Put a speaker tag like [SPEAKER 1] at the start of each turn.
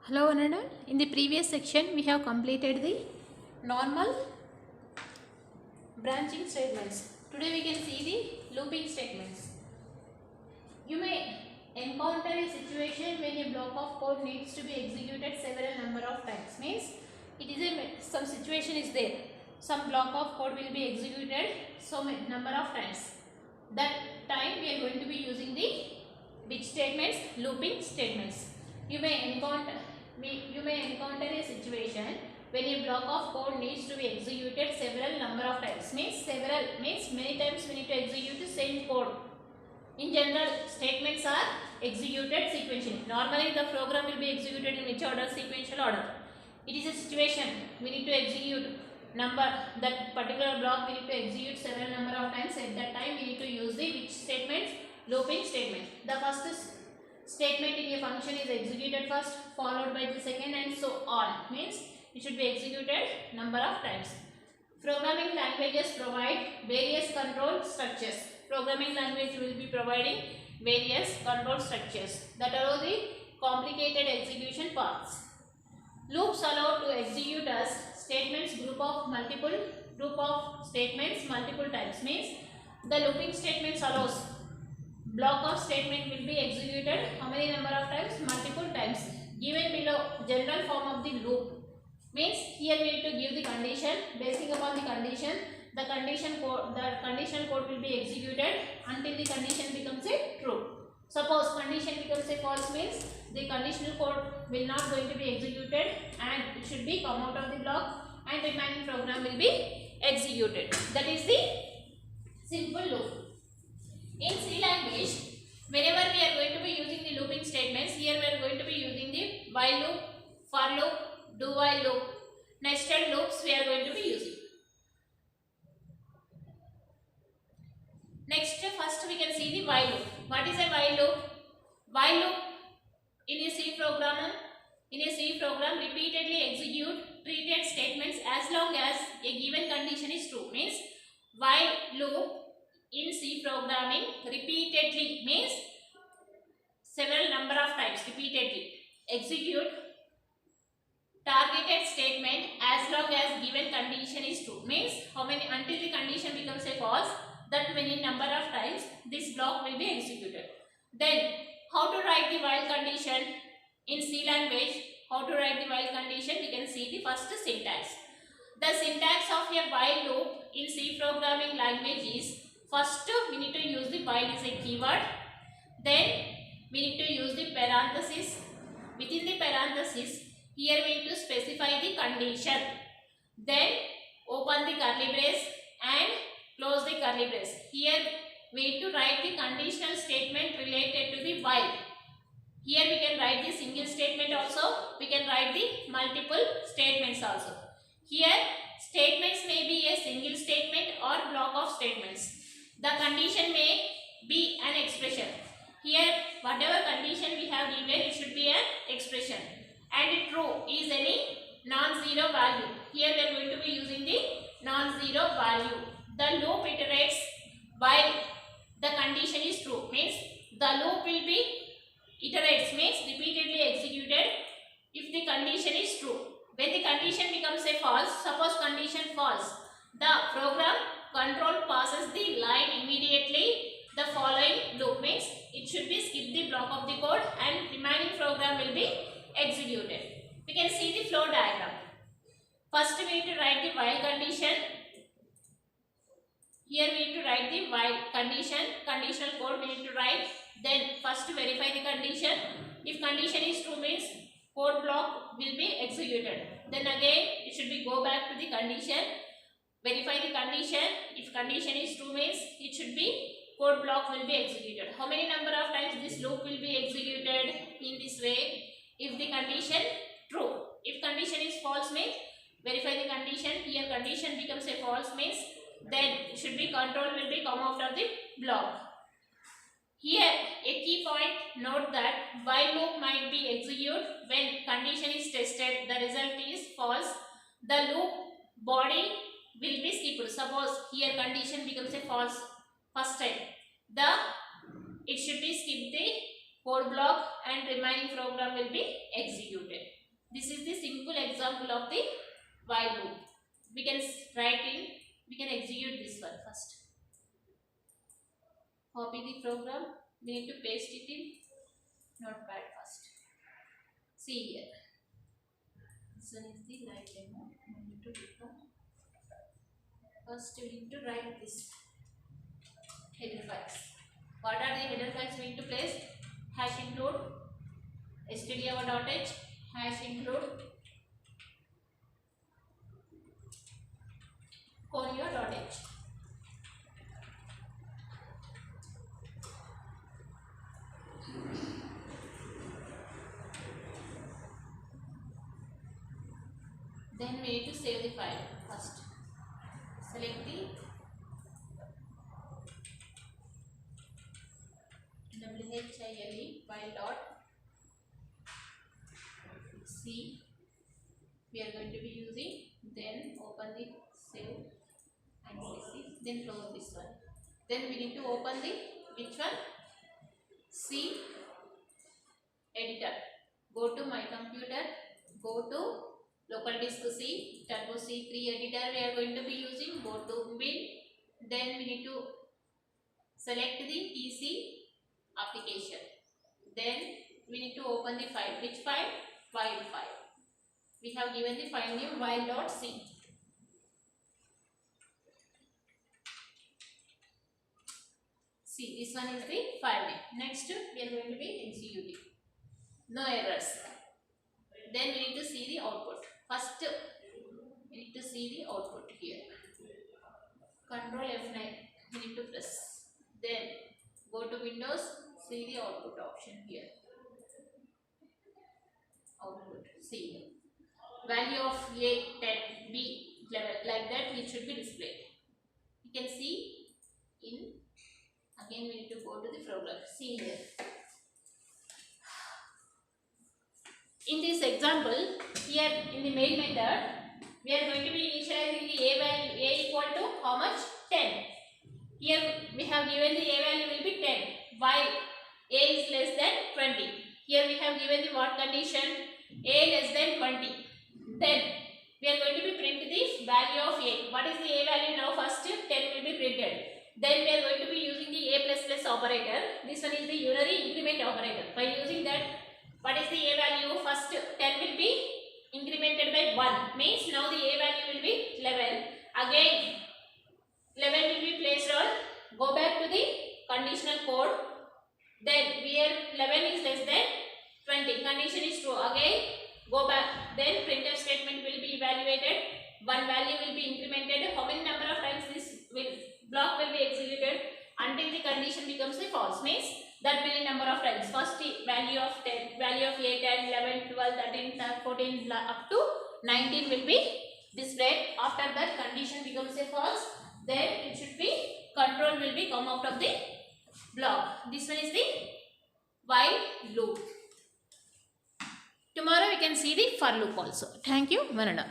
[SPEAKER 1] Hello Ananda. In the previous section we have completed the normal branching statements. Today we can see the looping statements. You may encounter a situation when a block of code needs to be executed several number of times. Means it is some situation is there. Some block of code will be executed so many number of times. That time we are going to be using the which statements? Looping statements. You may encounter a situation when a block of code needs to be executed several number of times. Means several means many times we need to execute the same code. In general, statements are executed sequentially. Normally the program will be executed in which order? Sequential order. It is a situation we need to execute that particular block we need to execute several number of times. At that time we need to use the which statements? Looping statement. The first statement in a function is executed first, followed by the second, and so on. Means it should be executed number of times. Programming languages provide various control structures. Programming language will be providing various control structures that allow the complicated execution paths. Loops allow to execute as statements group of statements multiple times. Means the looping statements allows block of statement will be executed how many number of times? Multiple times. Given below general form of the loop. Means here we need to give the condition. Basing upon the condition, the conditional code will be executed until the condition becomes a true. Suppose condition becomes a false, means the conditional code will not going to be executed and it should be come out of the block and remaining program will be executed. That is the simple loop. In C language, whenever we are going to be using the looping statements, here we are going to be using the while loop, for loop, do while loop, nested loops we are going to be using. Next, first we can see the while loop. What is a while loop? While loop in a C program repeatedly execute treated statements as long as a given condition is true. Means while loop in C programming repeatedly means several number of times repeatedly execute targeted statement as long as given condition is true. Means how many until the condition becomes a false, that many number of times this block will be executed. Then how to write the while condition in C language? How to write the while condition? We can see the first syntax. The syntax of a while loop in C programming language is, first we need to use the while is a keyword. Then we need to use the parenthesis. Within the parenthesis, here we need to specify the condition. Then open the curly brace and close the curly brace. Here we need to write the conditional statement related to the while. Here we can write the single statement also. We can write the multiple statements also. Here statements may be a single statement or block of statements. The condition may be an expression. Here whatever condition we have given, it should be an expression. And true is any non-zero value. Here we are going to be using the non-zero value. The loop iterates while the condition is true. Means the loop will be iterates means repeatedly executed if the condition is true. When the condition becomes a false, suppose condition false, the program control passes the line immediately. The following loop means it should be skip the block of the code and remaining program will be executed. We can see the flow diagram. First we need to write the while condition. Here we need to write the while condition, conditional code we need to write. Then first verify the condition. If condition is true means code block will be executed. Then again it should be go back to the condition, verify the condition. If condition is true means it should be code block will be executed. How many number of times this loop will be executed in this way? If the condition true. If condition is false means verify the condition. Here condition becomes a false means then it should be control will be come out of the block. Here a key point, note that while loop might be executed when condition is tested, the result is false. The loop body will be skipped. Suppose here condition becomes a false first time. It should be skip the code block and remaining program will be executed. example of the while loop. We can write in, we can execute this one first. Copy the program, we need to paste it in Notepad first. See here. This one is the live demo. We need to become. First we need to write this header files. What are the header files we need to place? Hash include stdio.h, hash include conio.h. Then we need to save the file first. Select the WHILE file dot C we are going to be using. Then open the save and CC. Then close this one. Then we need to open the which one? C editor. Go to my computer. Go to local disk C, turbo C3 editor we are going to be using. Go to bin. Then we need to select the PC application. Then we need to open the file. Which file? While file. We have given the file name while.c. See, this one is the file name. Next we are going to be executing. No errors. Then we need to see the output. First we need to see the output here. Control F9 we need to press. Then go to Windows, see the output option here. Output, see value of A 10, B 11, like that it should be displayed. You can see in, again we need to go to the program. See here. In this example, here in the main method, we are going to be initializing the A value, A equal to how much? 10. Here we have given the A value will be 10, while A is less than 20. Here we have given the what condition? A less than 20. Then we are going to be print the value of A. What is the A value now? First 10 will be printed. Then we are going to be using the A++ operator. This one is the unary increment operator. By using that, what is the A value? First 10 will be incremented by 1. Means now the A value will be 11. Again 11 will be placed on. Go back to the conditional code. Then here 11 is less than 20. Condition is true. Again go back. Then printf statement will be evaluated. One value will be incremented. How many number of times this block will be executed? Until the condition becomes a false. Means that many number of times. First value of 10, value of 8, 10, 11, 12, 13, 14 up to 19 will be displayed. After that condition becomes a false. Then it should be control will be come out of the block. This one is the while loop. Tomorrow we can see the for loop also. Thank you. Well done.